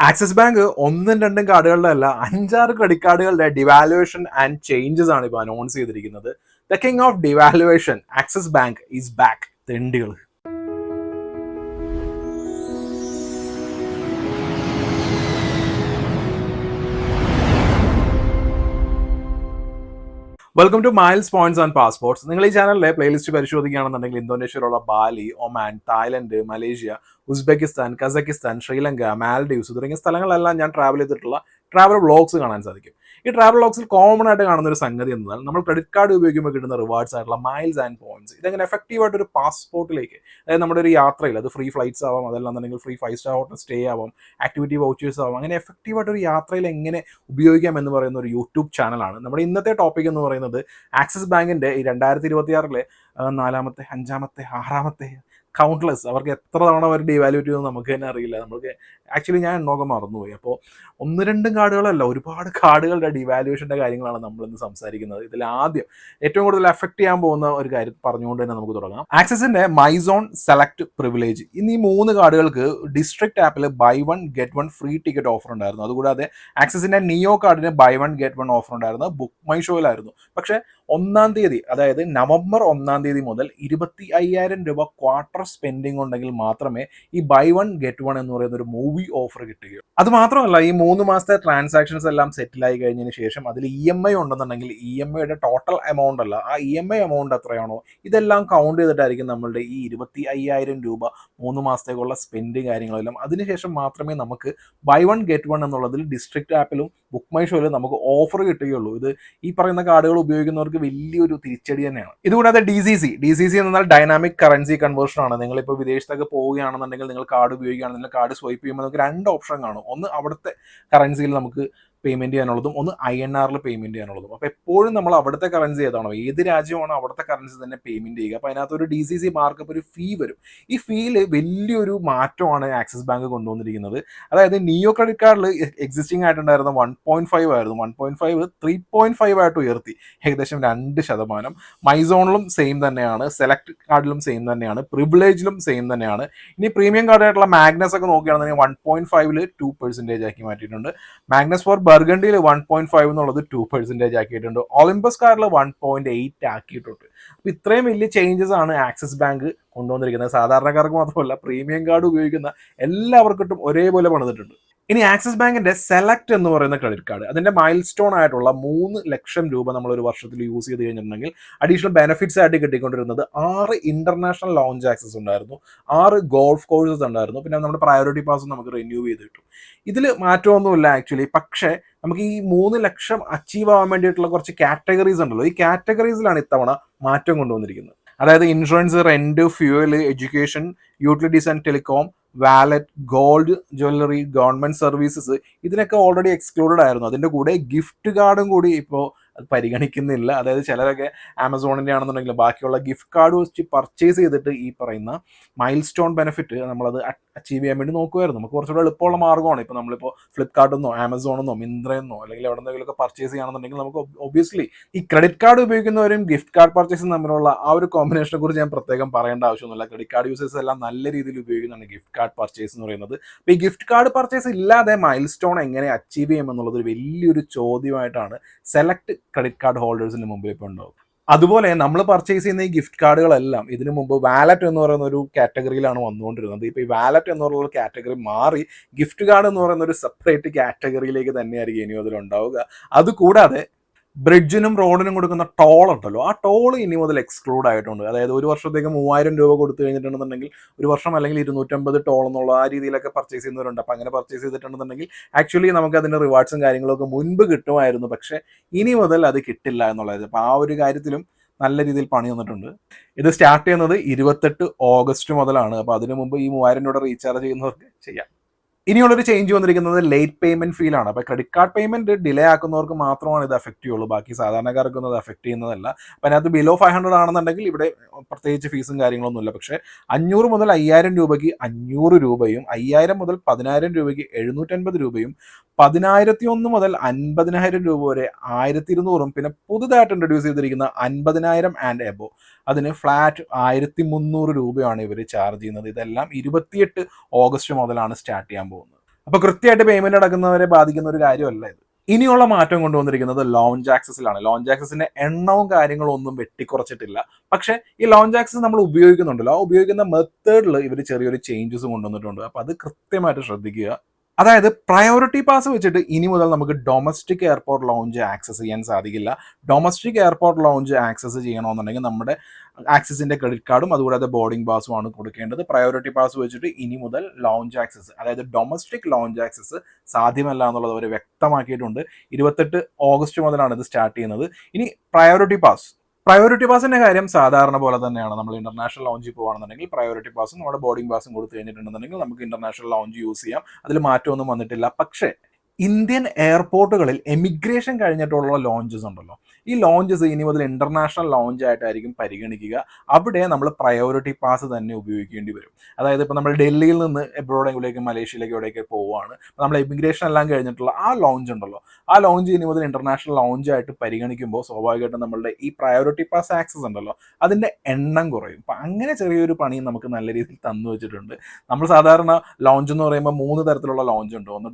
Axis bank ഒന്നും രണ്ടും കാർഡുകളുടെ അല്ല 5-6 ക്രെഡിറ്റ് കാർഡുകളുടെ ഡിവാലുവേഷൻ ആൻഡ് ചേഞ്ചസ് ആണ് ഇപ്പോൾ അനൗൺസ് ചെയ്തിരിക്കുന്നത്. The king of devaluation Axis bank is back. തെണ്ടികൾ. Welcome to miles points and passports. നിങ്ങൾ ഈ ചാനലിലെ പ്ലേലിസ്റ്റ് പരിശോധിക്കുകയാണെന്നുണ്ടെങ്കിൽ ഇന്തോനേഷ്യയിലുള്ള Bali, Oman, Thailand, Malaysia, Uzbekistan, Kazakhstan, Sri Lanka, Maldives തുടങ്ങിയ സ്ഥലങ്ങളിലെല്ലാം ഞാൻ ട്രാവൽ ചെയ്തിട്ടുള്ള ട്രാവൽ വ്ളോഗ്സ് കാണാൻ സാധിക്കും. ഈ ട്രാവൽ വ്ളോഗ്സിൽ കോമൺ ആയിട്ട് കാണുന്ന ഒരു സംഗതി എന്നാൽ നമ്മൾ ക്രെഡിറ്റ് കാർഡ് ഉപയോഗിക്കുമ്പോൾ കിട്ടുന്ന റിവാർഡ്സ് ആയിട്ടുള്ള മൈൽസ് ആൻഡ് പോയിന്റ്സ് ഇതെങ്ങനെ എഫക്റ്റീവായിട്ട് ഒരു പാസ്പോർട്ടിലേക്ക്, അതായത് നമ്മുടെ ഒരു യാത്രയിൽ അത് ഫ്രീ ഫ്ലൈറ്റ്സ് ആവാം, അതല്ലാന്നുണ്ടെങ്കിൽ ഫ്രീ 5-star ഹോട്ടൽ സ്റ്റേ ആവാം, ആക്ടിവിറ്റി വൗച്ചേഴ്സ് ആവാം, അങ്ങനെ എഫക്റ്റീവായിട്ട് ഒരു യാത്രയിൽ എങ്ങനെ ഉപയോഗിക്കാം എന്ന് പറയുന്ന ഒരു യൂട്യൂബ് ചാനലാണ്. നമ്മുടെ ഇന്നത്തെ ടോപ്പിക് എന്ന് പറയുന്നത് ആക്സിസ് ബാങ്കിന്റെ ഈ 2026 നാലാമത്തെ, അഞ്ചാമത്തെ, ആറാമത്തെ കൗണ്ട്ലെസ്, അവർക്ക് എത്ര തവണ അവർ ഡിവാലുവേറ്റ് ചെയ്യുമെന്ന് നമുക്ക് തന്നെ അറിയില്ല. നമുക്ക് ആക്ച്വലി ഞാൻ എണ്ണമൊക്കെ മറന്നുപോയി. അപ്പോൾ ഒന്ന് രണ്ടും കാർഡുകളല്ല, ഒരുപാട് കാർഡുകളുടെ ഡിവാലുവേഷൻ്റെ കാര്യങ്ങളാണ് നമ്മളിന്ന് സംസാരിക്കുന്നത്. ഇതിൽ ആദ്യം ഏറ്റവും കൂടുതൽ എഫക്ട് ചെയ്യാൻ പോകുന്ന ഒരു കാര്യം പറഞ്ഞുകൊണ്ട് തന്നെ നമുക്ക് തുടങ്ങാം. ആക്സിസിന്റെ മൈസോൺ സെലക്ട് പ്രിവിലേജ് എന്നീ 3 കാർഡുകൾക്ക് ഡിസ്ട്രിക്ട് ആപ്പിൽ buy 1 get 1 free ticket offer ഉണ്ടായിരുന്നു. അതുകൂടാതെ ആക്സിസിന്റെ നിയോ കാർഡിന് ബൈ 1 ഗെറ്റ് 1 ഓഫർ ഉണ്ടായിരുന്നു. ബുക്ക് മൈ ഷോയിലായിരുന്നു. പക്ഷേ 1-ാം തീയതി, അതായത് നവംബർ 1-ാം തീയതി മുതൽ 25,000 രൂപ ക്വാർട്ടർ സ്പെൻഡിങ് ഉണ്ടെങ്കിൽ മാത്രമേ ഈ ബൈ 1 ഗെറ്റ് 1 എന്ന് പറയുന്ന ഒരു മൂവി ഓഫർ കിട്ടുകയുള്ളൂ. അത് മാത്രമല്ല, ഈ 3 മാസത്തെ ട്രാൻസാക്ഷൻസ് എല്ലാം സെറ്റിലായി കഴിഞ്ഞതിന് ശേഷം അതിൽ EMI ഉണ്ടെന്നുണ്ടെങ്കിൽ EMIയുടെ ടോട്ടൽ എമൗണ്ട് അല്ല, ആ EMI എമൗണ്ട് എത്രയാണോ ഇതെല്ലാം കൗണ്ട് ചെയ്തിട്ടായിരിക്കും നമ്മളുടെ ഈ 25,000 രൂപ 3 മാസത്തേക്കുള്ള സ്പെൻഡിങ് കാര്യങ്ങളെല്ലാം. അതിനുശേഷം മാത്രമേ നമുക്ക് ബൈ 1 ഗെറ്റ് 1 എന്നുള്ളതിൽ ഡിസ്ട്രിക്ട് ആപ്പിലും ബുക്ക് മൈ ഷോയിലും നമുക്ക് ഓഫർ കിട്ടുകയുള്ളൂ. ഇത് ഈ പറയുന്ന കാർഡുകൾ ഉപയോഗിക്കുന്നവർക്ക് വലിയൊരു തിരിച്ചടി തന്നെയാണ്. ഇതുകൂടാതെ DCC എന്നാൽ ഡൈനാമിക് കറൻസി കൺവേർഷൻ ആണ്. നിങ്ങളിപ്പോൾ വിദേശത്തൊക്കെ പോവുകയാണെന്നുണ്ടെങ്കിൽ നിങ്ങൾ കാർഡ് ഉപയോഗിക്കുകയാണെന്നുണ്ടെങ്കിൽ കാർഡ് സ്വൈപ്പ് ചെയ്യുമ്പോൾ നമുക്ക് 2 ഓപ്ഷൻ കാണും. ഒന്ന് അവിടുത്തെ കറൻസിയിൽ നമുക്ക് പേയ്മെന്റ് ചെയ്യാനുള്ളതും, ഒന്ന് INR പേയ്മെന്റ് ചെയ്യാനുള്ളതും. അപ്പോൾ എപ്പോഴും നമ്മൾ അവിടുത്തെ കറൻസി ഏതാണോ, ഏത് രാജ്യമാണോ അവിടുത്തെ കറൻസി തന്നെ പേയ്മെന്റ് ചെയ്യുക. അപ്പോൾ അതിനകത്ത് ഒരു DCC മാർക്കപ്പ്, ഒരു ഫീ വരും. ഈ ഫീല് വലിയൊരു മാറ്റമാണ് ആക്സിസ് ബാങ്ക് കൊണ്ടുവന്നിരിക്കുന്നത്. അതായത് നിയോ ക്രെഡിറ്റ് കാർഡിൽ എക്സിസ്റ്റിംഗ് ആയിട്ടുണ്ടായിരുന്ന 1.5 ആയിരുന്നു, 1.5 3.5 ആയിട്ട് ഉയർത്തി, ഏകദേശം 2%. മൈസോണിലും സെയിം തന്നെയാണ്, സെലക്ട് കാർഡിലും സെയിം തന്നെയാണ്, പ്രിവിലേജിലും സെയിം തന്നെയാണ്. ഇനി പ്രീമിയം കാർഡായിട്ടുള്ള മാഗ്നസ് ഒക്കെ നോക്കുകയാണെന്നുണ്ടെങ്കിൽ 1.5 2% ആക്കി മാറ്റിയിട്ടുണ്ട്. മാഗ്നസ് ഫോർ ബർഗണ്ടിയിൽ 1.5 എന്നുള്ളത് 2% ആക്കിയിട്ടുണ്ട്. ഒളിമ്പസ് കാർഡിൽ 1.8 ആക്കിയിട്ടുണ്ട്. അപ്പോൾ ഇത്രയും വലിയ ചേഞ്ചസ് ആണ് ആക്സിസ് ബാങ്ക് കൊണ്ടുവന്നിരിക്കുന്നത്. സാധാരണക്കാർക്ക് മാത്രമല്ല, പ്രീമിയം കാർഡ് ഉപയോഗിക്കുന്ന എല്ലാവർക്കും ഒരേപോലെ പണിതിട്ടുണ്ട്. ഇനി ആക്സിസ് ബാങ്കിന്റെ സെലക്ട് എന്ന് പറയുന്ന ക്രെഡിറ്റ് കാർഡ്, അതിന്റെ മൈൽ സ്റ്റോൺ ആയിട്ടുള്ള 3 ലക്ഷം രൂപ നമ്മൾ ഒരു വർഷത്തിൽ യൂസ് ചെയ്ത് കഴിഞ്ഞിട്ടുണ്ടെങ്കിൽ അഡീഷണൽ ബെനിഫിറ്റ്സ് ആയിട്ട് കിട്ടിക്കൊണ്ടിരുന്നത് 6 ഇന്റർനാഷണൽ ലോഞ്ച് ആക്സസ് ഉണ്ടായിരുന്നു, 6 ഗോൾഫ് കോഴ്സസ് ഉണ്ടായിരുന്നു, പിന്നെ നമ്മുടെ പ്രയോറിറ്റി പാസ് നമുക്ക് റിന്യൂ ചെയ്ത് കിട്ടും. ഇതിൽ മാറ്റമൊന്നുമില്ല ആക്ച്വലി. പക്ഷേ നമുക്ക് ഈ 3 ലക്ഷം അച്ചീവ് ആവാൻ വേണ്ടിയിട്ടുള്ള കുറച്ച് കാറ്റഗറീസ് ഉണ്ടല്ലോ, ഈ കാറ്റഗറീസിലാണ് ഇത്തവണ മാറ്റം കൊണ്ടുവന്നിരിക്കുന്നത്. അതായത് insurance, rent, fuel, education, utilities and telecom, wallet, gold, jewellery, government services, ഇതിനൊക്കെ ഓൾറെഡി എക്സ്ക്ലൂഡഡ് ആയിരുന്നു. അതിൻ്റെ കൂടെ ഗിഫ്റ്റ് കാർഡും കൂടി ഇപ്പോൾ അത് പരിഗണിക്കുന്നില്ല. അതായത് ചിലരൊക്കെ ആമസോണിൻ്റെ ആണെന്നുണ്ടെങ്കിൽ ബാക്കിയുള്ള ഗിഫ്റ്റ് കാർഡ് വെച്ച് പർച്ചേസ് ചെയ്തിട്ട് ഈ പറയുന്ന മൈൽ സ്റ്റോൺ ബെനിഫിറ്റ് നമ്മളത് അച്ചീവ് ചെയ്യാൻ വേണ്ടി നോക്കുമായിരുന്നു. നമുക്ക് കുറച്ചുകൂടെ എളുപ്പമുള്ള മാർഗ്ഗമാണ്. ഇപ്പോൾ നമ്മളിപ്പോൾ ഫ്ലിപ്കാർട്ടിൽ ആമസോണെന്നോ മിന്ത്രയെന്നോ അല്ലെങ്കിൽ എവിടെ നിന്നെങ്കിലുമൊക്കെ പർച്ചേസ് ചെയ്യുകയാണെന്നുണ്ടെങ്കിൽ നമുക്ക് ഒബ്വിയസ്ലി ഈ ക്രെഡിറ്റ് കാർഡ് ഉപയോഗിക്കുന്നവരും ഗിഫ്റ്റ് കാർഡ് പർച്ചേസും തമ്മിലുള്ള ആ ഒരു കോമ്പിനേഷനെ കുറിച്ച് ഞാൻ പ്രത്യേകം പറയേണ്ട ആവശ്യമൊന്നുമില്ല. ക്രെഡിറ്റ് കാർഡ് യൂസേഴ്സ് എല്ലാം നല്ല രീതിയിൽ ഉപയോഗിക്കുന്നതാണ് ഗിഫ്റ്റ് കാർഡ് പർച്ചേസ് എന്ന് പറയുന്നത്. അപ്പോൾ ഈ ഗിഫ്റ്റ് കാർഡ് പർച്ചേസ് ഇല്ലാതെ മൈൽ സ്റ്റോൺ എങ്ങനെ അച്ചീവ് ചെയ്യുമെന്നുള്ളത് ഒരു വലിയൊരു ചോദ്യമായിട്ടാണ് സെലക്ട് ക്രെഡിറ്റ് കാർഡ് ഹോൾഡേഴ്സിന് മുമ്പിൽ ഇപ്പോൾ ഉണ്ടാവും. അതുപോലെ നമ്മൾ പർച്ചേസ് ചെയ്യുന്ന ഈ ഗിഫ്റ്റ് കാർഡുകളെല്ലാം ഇതിനു മുമ്പ് വാലറ്റ് എന്ന് പറയുന്ന ഒരു കാറ്റഗറിയിലാണ് വന്നുകൊണ്ടിരുന്നത്. ഇപ്പോൾ ഈ വാലറ്റ് എന്നുള്ള കാറ്റഗറി മാറി ഗിഫ്റ്റ് കാർഡ് എന്ന് പറയുന്ന ഒരു സെപ്പറേറ്റ് കാറ്റഗറിയിലേക്ക് തന്നെയായിരിക്കും ഇനി മുതൽ ഉണ്ടാവുക. അതുകൂടാതെ ബ്രിഡ്ജിനും റോഡിനും കൊടുക്കുന്ന ടോൾ ഉണ്ടല്ലോ, ആ ടോൾ ഇനി മുതൽ എക്സ്ക്ലൂഡ് ആയിട്ടുണ്ട്. അതായത് ഒരു വർഷത്തേക്ക് 3000 രൂപ കൊടുത്തു കഴിഞ്ഞിട്ടുണ്ടെന്നുണ്ടെങ്കിൽ ഒരു വർഷം അല്ലെങ്കിൽ 250 ടോൾ എന്നുള്ള ആ രീതിയിലൊക്കെ പർച്ചേസ് ചെയ്യുന്നവരുണ്ട്. അപ്പം അങ്ങനെ പർച്ചേസ് ചെയ്തിട്ടുണ്ടെന്നുണ്ടെങ്കിൽ ആക്ച്വലി നമുക്ക് അതിൻ്റെ റിവാർഡ്സും കാര്യങ്ങളൊക്കെ മുൻപ് കിട്ടുമായിരുന്നു, പക്ഷേ ഇനി മുതൽ അത് കിട്ടില്ല എന്നുള്ളത്. അപ്പോൾ ആ ഒരു കാര്യത്തിലും നല്ല രീതിയിൽ പണി വന്നിട്ടുണ്ട്. ഇത് സ്റ്റാർട്ട് ചെയ്യുന്നത് 28 ഓഗസ്റ്റ് മുതലാണ്. അപ്പോൾ അതിനു മുമ്പ് ഈ 3000 രൂപ റീചാർജ് ചെയ്യുന്നവർക്ക് ചെയ്യാം. ഇനിയുള്ളൊരു ചേഞ്ച് വന്നിരിക്കുന്നത് ലേറ്റ് പേയ്മെന്റ് ഫീലാണ്. അപ്പോൾ ക്രെഡിറ്റ് കാർഡ് പേയ്മെന്റ് ഡിലേ ആക്കുന്നവർക്ക് മാത്രമാണ് ഇത് എഫക്ട് ചെയ്യുള്ളൂ, ബാക്കി സാധാരണക്കാർക്കൊന്നും അത് എഫക്ട് ചെയ്യുന്നതല്ല. അപ്പോൾ അതിനകത്ത് ബിലോ 500 ആണെന്നുണ്ടെങ്കിൽ ഇവിടെ പ്രത്യേകിച്ച് ഫീസും കാര്യങ്ങളൊന്നുമില്ല. പക്ഷേ 500 മുതൽ 5000 രൂപയ്ക്ക് 500 രൂപയും, 5000 മുതൽ 10000 രൂപയ്ക്ക് 750 രൂപയും, 10,001 മുതൽ 50,000 രൂപ വരെ 1200, പിന്നെ പുതുതായിട്ട് ഇൻട്രൊഡ്യൂസ് ചെയ്തിരിക്കുന്ന 50,000 ആൻഡ് എബോ അതിന് ഫ്ലാറ്റ് 1300 രൂപയാണ് ഇവർ ചാർജ് ചെയ്യുന്നത്. ഇതെല്ലാം 28 ഓഗസ്റ്റ് മുതലാണ് സ്റ്റാർട്ട് ചെയ്യാൻ പോകുന്നത്. അപ്പോൾ കൃത്യമായിട്ട് പേയ്മെന്റ് അടക്കുന്നവരെ ബാധിക്കുന്ന ഒരു കാര്യമല്ല ഇത്. ഇനിയുള്ള മാറ്റം കൊണ്ടുവന്നിരിക്കുന്നത് ലോഞ്ച് ആക്സസിലാണ്. ലോഞ്ച് ആക്സസിന്റെ എണ്ണവും കാര്യങ്ങളും ഒന്നും വെട്ടിക്കുറച്ചിട്ടില്ല. പക്ഷേ ഈ ലോഞ്ച് ആക്സസ് നമ്മൾ ഉപയോഗിക്കുന്നുണ്ടല്ലോ, ആ ഉപയോഗിക്കുന്ന മെത്തേഡിൽ ഇവർ ചെറിയൊരു ചേഞ്ചസ് കൊണ്ടുവന്നിട്ടുണ്ട്. അപ്പോൾ അത് കൃത്യമായിട്ട് ശ്രദ്ധിക്കുക. അതായത് പ്രയോറിറ്റി പാസ് വെച്ചിട്ട് ഇനി മുതൽ നമുക്ക് ഡൊമസ്റ്റിക് എയർപോർട്ട് ലോഞ്ച് ആക്സസ് ചെയ്യാൻ സാധിക്കില്ല. ഡൊമസ്റ്റിക് എയർപോർട്ട് ലോഞ്ച് ആക്സസ് ചെയ്യണമെന്നുണ്ടെങ്കിൽ നമ്മുടെ ആക്സസിന്റെ ക്രെഡിറ്റ് കാർഡും അതുകൂടാതെ ബോർഡിംഗ് പാസും ആണ് കൊടുക്കേണ്ടത്. പ്രയോറിറ്റി പാസ് വെച്ചിട്ട് ഇനി മുതൽ ലോഞ്ച് ആക്സസ്, അതായത് ഡൊമസ്റ്റിക് ലോഞ്ച് ആക്സസ് സാധ്യമല്ല എന്നുള്ളത് അവർ വ്യക്തമാക്കിയിട്ടുണ്ട്. 28 ഓഗസ്റ്റ് മുതലാണ് ഇത് സ്റ്റാർട്ട് ചെയ്യുന്നത്. ഇനി പ്രയോറിറ്റി പാസിന്റെ കാര്യം സാധാരണ പോലെ തന്നെയാണ്. നമ്മൾ ഇന്റർനാഷണൽ ലോഞ്ചിൽ പോകുകയാണെന്നുണ്ടെങ്കിൽ പ്രയോറിറ്റി പാസും നമ്മുടെ ബോർഡിംഗ് പാസും കൊടുത്തു കഴിഞ്ഞിട്ടുണ്ടെന്നുണ്ടെങ്കിൽ നമുക്ക് ഇന്റർനാഷണൽ ലോഞ്ച് യൂസ് ചെയ്യാം. അതിൽ മാറ്റമൊന്നും വന്നിട്ടില്ല. പക്ഷേ ഇന്ത്യൻ എയർപോർട്ടുകളിൽ എമിഗ്രേഷൻ കഴിഞ്ഞിട്ടുള്ള ലോഞ്ചസ് ഉണ്ടല്ലോ, ഈ ലോഞ്ചസ് ഇനി മുതൽ ഇന്റർനാഷണൽ ലോഞ്ച് ആയിട്ടായിരിക്കും പരിഗണിക്കുക. അവിടെ നമ്മൾ പ്രയോറിറ്റി പാസ് തന്നെ ഉപയോഗിക്കേണ്ടി വരും. അതായത് ഇപ്പോൾ നമ്മൾ ഡൽഹിയിൽ നിന്ന് എബ്രോഡെങ്കിലേക്ക് മലേഷ്യയിലേക്ക് എവിടെയൊക്കെ പോവുകയാണ്, നമ്മൾ എമിഗ്രേഷൻ എല്ലാം കഴിഞ്ഞിട്ടുള്ള ആ ലോഞ്ച് ഉണ്ടല്ലോ, ആ ലോഞ്ച് ഇനി മുതൽ ഇന്റർനാഷണൽ ലോഞ്ച് ആയിട്ട് പരിഗണിക്കുമ്പോൾ സ്വാഭാവികമായിട്ടും നമ്മളുടെ ഈ പ്രയോറിറ്റി പാസ് ആക്സസ് ഉണ്ടല്ലോ അതിന്റെ എണ്ണം കുറയും. അപ്പം അങ്ങനെ ചെറിയൊരു പണി നമുക്ക് നല്ല രീതിയിൽ തന്നു വെച്ചിട്ടുണ്ട്. നമ്മൾ സാധാരണ ലോഞ്ച് എന്ന് പറയുമ്പോൾ 3 തരത്തിലുള്ള ലോഞ്ച് ഉണ്ട്. ഒന്ന്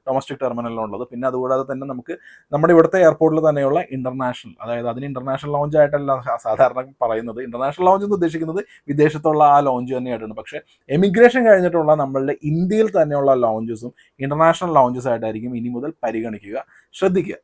ഡൊമസ്റ്റിക് ടെർമിനലിലുള്ളത്, പിന്നെ അതുകൂടാതെ തന്നെ നമുക്ക് നമ്മുടെ ഇവിടുത്തെ എയർപോർട്ടിൽ തന്നെയുള്ള ഇന്റർനാഷണൽ, അതായത് അതിന് ഇന്റർനാഷണൽ ലോഞ്ച് ആയിട്ടല്ല സാധാരണ പറയുന്നത്. ഇന്റർനാഷണൽ ലോഞ്ച് എന്ന് ഉദ്ദേശിക്കുന്നത് വിദേശത്തുള്ള ആ ലോഞ്ച് തന്നെയായിട്ടാണ്. പക്ഷേ എമിഗ്രേഷൻ കഴിഞ്ഞിട്ടുള്ള നമ്മളുടെ ഇന്ത്യയിൽ തന്നെയുള്ള ലോഞ്ചസും ഇന്റർനാഷണൽ ലോഞ്ചസ് ആയിട്ടായിരിക്കും ഇനി മുതൽ പരിഗണിക്കുക. ശ്രദ്ധിക്കുക.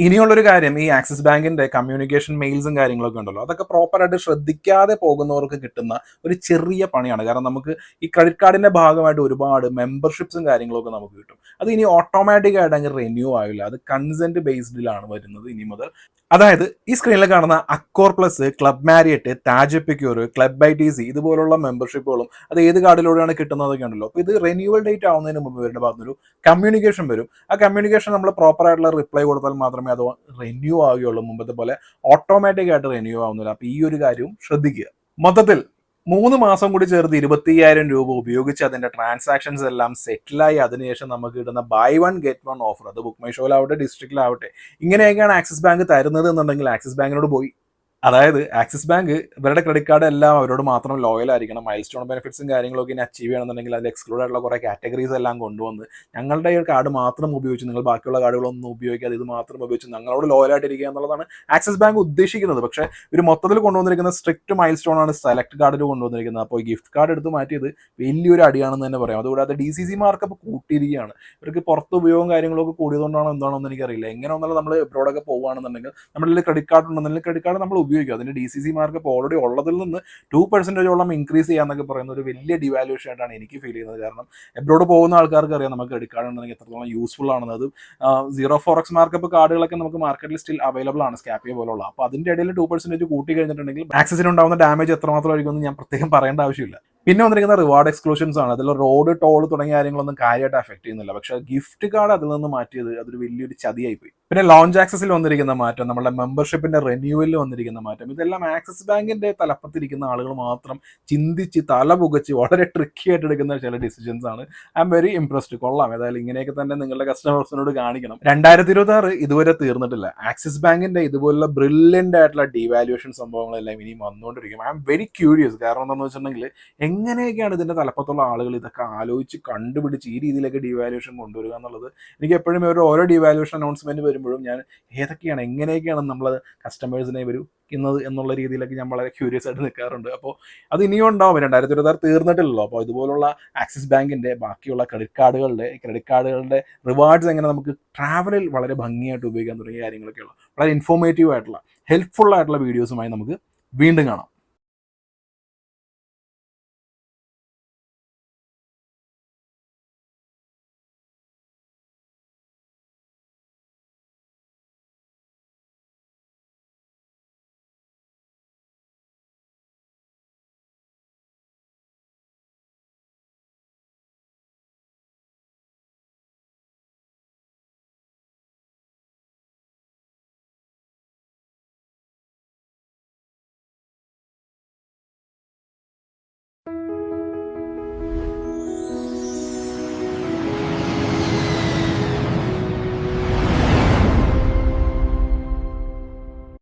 ഇനിയുള്ളൊരു കാര്യം, ഈ ആക്സിസ് ബാങ്കിന്റെ കമ്മ്യൂണിക്കേഷൻ മെയിൽസും കാര്യങ്ങളൊക്കെ ഉണ്ടല്ലോ, അതൊക്കെ പ്രോപ്പറായിട്ട് ശ്രദ്ധിക്കാതെ പോകുന്നവർക്ക് കിട്ടുന്ന ഒരു ചെറിയ പണിയാണ്. കാരണം നമുക്ക് ഈ ക്രെഡിറ്റ് കാർഡിന്റെ ഭാഗമായിട്ട് ഒരുപാട് മെമ്പർഷിപ്സും കാര്യങ്ങളൊക്കെ നമുക്ക് കിട്ടും. അത് ഇനി ഓട്ടോമാറ്റിക് ആയിട്ട് അങ്ങ് റിന്യൂ ആവില്ല. അത് കൺസെന്റ് ബേസ്ഡിലാണ് വരുന്നത് ഇനി മുതൽ. അതായത് ഈ സ്ക്രീനിൽ കാണുന്ന Accor plus, club Marriott, Taj Epicure, club ITC ഇതുപോലുള്ള മെമ്പർഷിപ്പുകളും അത് ഏത് കാർഡിലൂടെയാണ് കിട്ടുന്നതൊക്കെ ഉണ്ടല്ലോ. അപ്പോൾ ഇത് റിന്യൂവൽ ഡേറ്റ് ആവുന്നതിന് മുമ്പ് ഇവരുടെ ഭാഗത്തൊരു കമ്മ്യൂണിക്കേഷൻ വരും. ആ കമ്മ്യൂണിക്കേഷൻ നമ്മൾ പ്രോപ്പർ ആയിട്ടുള്ള റിപ്ലൈ കൊടുത്താൽ മാത്രമേ അത് റിന്യൂ ആവുകയുള്ളൂ. മുമ്പത്തെ പോലെ ഓട്ടോമാറ്റിക് ആയിട്ട് റിന്യൂ ആവുന്നില്ല. അപ്പോൾ ഈ ഒരു കാര്യവും ശ്രദ്ധിക്കുക. മൊത്തത്തിൽ 3 മാസം കൂടി ചേർത്ത് 25,000 രൂപ ഉപയോഗിച്ച് അതിന്റെ ട്രാൻസാക്ഷൻസ് എല്ലാം സെറ്റിലായി അതിനുശേഷം നമുക്ക് കിട്ടുന്ന ബൈ 1 ഗെറ്റ് 1 ഓഫർ, അത് ബുക്ക് മൈ ഷോയിലാവട്ടെ ഡിസ്ട്രിക്റ്റിലാവട്ടെ, ഇങ്ങനെയൊക്കെയാണ് ആക്സിസ് ബാങ്ക് തരുന്നത് എന്നുണ്ടെങ്കിൽ ആക്സിസ് ബാങ്കിനോട് പോയി, അതായത് ആക്സിസ് ബാങ്ക് ഇവരുടെ ക്രെഡിറ്റ് കാർഡ് എല്ലാം അവരോട് മാത്രം ലോയൽ ആയിരിക്കണം. മൈൽ സ്റ്റോൺ ബെനിഫിറ്റ്സും കാര്യങ്ങളൊക്കെ ഇനി അച്ചീവ് ചെയ്യണമെന്നുണ്ടെങ്കിൽ അതിൽ എക്സ്ക്ലൂഡ് ആയിട്ടുള്ള കുറേ കാറ്റഗറീസ് എല്ലാം കൊണ്ടുവന്ന് ഞങ്ങളുടെ ഈ കാർഡ് മാത്രം ഉപയോഗിച്ച് നിങ്ങൾ ബാക്കിയുള്ള കാർഡുകളൊന്നും ഉപയോഗിക്കാതെ ഇത് മാത്രം ഉപയോഗിച്ച് ഞങ്ങളോട് ലോയലായിട്ടിരിക്കുക എന്നുള്ളതാണ് ആക്സിസ് ബാങ്ക് ഉദ്ദേശിക്കുന്നത്. പക്ഷേ ഒരു മൊത്തത്തിൽ കൊണ്ടുവന്നിരിക്കുന്ന സ്ട്രിക്റ്റ് മൈൽ സ്റ്റോൺ ആണ് സെലക്ട് കാർഡിൽ കൊണ്ടുവന്നിരിക്കുന്നത്. അപ്പോൾ ഈ ഗിഫ്റ്റ് കാർഡ് എടുത്ത് മാറ്റിയത് വലിയൊരു അടിയാണെന്ന് തന്നെ പറയാം. അതുകൂടാതെ DCC മാർക്കപ്പ് കൂട്ടിയിരിക്കുകയാണ്. ഇവർക്ക് പുറത്ത് ഉപയോഗവും കാര്യങ്ങളൊക്കെ കൂടിയതുകൊണ്ടാണോ എന്താണോ എന്ന് എനിക്കറിയില്ല. എങ്ങനെ ഒന്നാലും നമ്മൾ എബ്രോഡൊക്കെ പോകുകയാണെന്നുണ്ടെങ്കിൽ നമ്മുടെ ക്രെഡിറ്റ് കാർഡ് ഉണ്ടെന്നുണ്ടെങ്കിൽ ക്രെഡിറ്റ് കാർഡ് നമ്മൾ ഉപയോഗിക്കും. അതിന്റെ DCC മാർക്കപ്പ് ഓൾറെഡി ഉള്ളതിൽ നിന്ന് 2% ഇൻക്രീസ് ചെയ്യാന്നൊക്കെ പറയുന്ന ഒരു വലിയ ഡിവാലുവേഷൻ ആയിട്ടാണ് എനിക്ക് ഫീൽ ചെയ്യുന്നത്. കാരണം എബ്രോഡ് പോകുന്ന ആൾക്കാർക്ക് അറിയാം നമുക്ക് ക്രെഡിറ്റ് കാർഡ് ഉണ്ടെങ്കിൽ എത്രത്തോളം യൂസ്ഫുൾ ആണെന്ന്. അത് 0 മാർക്കപ്പ് കാർഡുകളൊക്കെ നമുക്ക് മാർക്കറ്റിൽ സ്റ്റിൽ അവൈലബിൾ ആണ്, സ്കാപ്പിയ പോലുള്ള. അപ്പോൾ അതിന്റെ ഇടയിൽ 2% കൂട്ടി കഴിഞ്ഞിട്ടുണ്ടെങ്കിൽ ആക്സസിന് ഉണ്ടാകുന്ന ഡാമേജ് എത്രമാത്രം ആയിരിക്കും ഞാൻ പ്രത്യേകം പറയേണ്ട ആവശ്യമില്ല. പിന്നെ വന്നിരിക്കുന്ന റിവാർഡ് എക്സ്ക്ലൂഷൻസ് ആണ്. അതിൽ റോഡ്, ടോൾ തുടങ്ങിയ കാര്യങ്ങളൊന്നും കാര്യമായിട്ട് അഫക്ട് ചെയ്യുന്നില്ല. പക്ഷേ ഗിഫ്റ്റ് കാർഡ് അതിൽ നിന്ന് മാറ്റിയത് അതൊരു വലിയൊരു ചതിയായി പോയി. പിന്നെ ലോഞ്ച് ആക്സസിൽ വന്നിരിക്കുന്ന മാറ്റം, നമ്മുടെ മെമ്പർഷിപ്പിന്റെ റിന്യൂവലിൽ വന്നിരിക്കുന്ന മാറ്റം, ഇതെല്ലാം ആക്സിസ് ബാങ്കിന്റെ തലപ്പത്തിരിക്കുന്ന ആളുകൾ മാത്രം ചിന്തിച്ച് തല പുകച്ച് വളരെ ട്രിക്കി ആയിട്ട് എടുക്കുന്ന ചില ഡിസിഷൻസ് ആണ്. I am very impressed. കൊള്ളാം. ഏതായാലും ഇങ്ങനെയൊക്കെ തന്നെ നിങ്ങളുടെ കസ്റ്റമേഴ്സിനോട് കാണിക്കണം. 2026 ഇതുവരെ തീർന്നിട്ടില്ല. ആക്സിസ് ബാങ്കിന്റെ ഇതുപോലുള്ള ബ്രില്യൻ്റ് ആയിട്ടുള്ള ഡിവാലുവേഷൻ സംഭവങ്ങളെല്ലാം ഇനിയും വന്നുകൊണ്ടിരിക്കും. I am very curious. കാരണം എന്താണെന്ന് വെച്ചിട്ടുണ്ടെങ്കിൽ എങ്ങനെയൊക്കെയാണ് ഇതിന്റെ തലപ്പത്തുള്ള ആളുകൾ ഇതൊക്കെ ആലോചിച്ച് കണ്ടുപിടിച്ച് ഈ രീതിയിലേക്ക് ഡിവാലുവേഷൻ കൊണ്ടുവരിക എന്നുള്ളത് എനിക്ക് എപ്പോഴും ഓരോ ഡിവാലുവേഷൻ അനൗൺസ്മെന്റ് വരുമ്പോഴും ഞാൻ ഏതൊക്കെയാണ് എങ്ങനെയൊക്കെയാണ് നമ്മൾ കസ്റ്റമേഴ്സിനെ വരുന്നത് എന്നുള്ള രീതിയിലൊക്കെ ഞാൻ വളരെ ക്യൂരിയസ് ആയിട്ട് നിൽക്കാറുണ്ട്. അപ്പോൾ അത് ഇനിയും ഉണ്ടാവും. 2026 തീർന്നിട്ടില്ലല്ലോ. അപ്പോൾ ഇതുപോലുള്ള ആക്സിസ് ബാങ്കിന്റെ ബാക്കിയുള്ള ക്രെഡിറ്റ് കാർഡുകളുടെ റിവാർഡ്സ് എങ്ങനെ നമുക്ക് ട്രാവലിൽ വളരെ ഭംഗിയായിട്ട് ഉപയോഗിക്കാൻ തുടങ്ങിയ കാര്യങ്ങളൊക്കെയുള്ള വളരെ ഇൻഫോർമേറ്റീവ് ആയിട്ടുള്ള ഹെൽപ്ഫുൾ ആയിട്ടുള്ള വീഡിയോസുമായി നമുക്ക് വീണ്ടും കാണാം.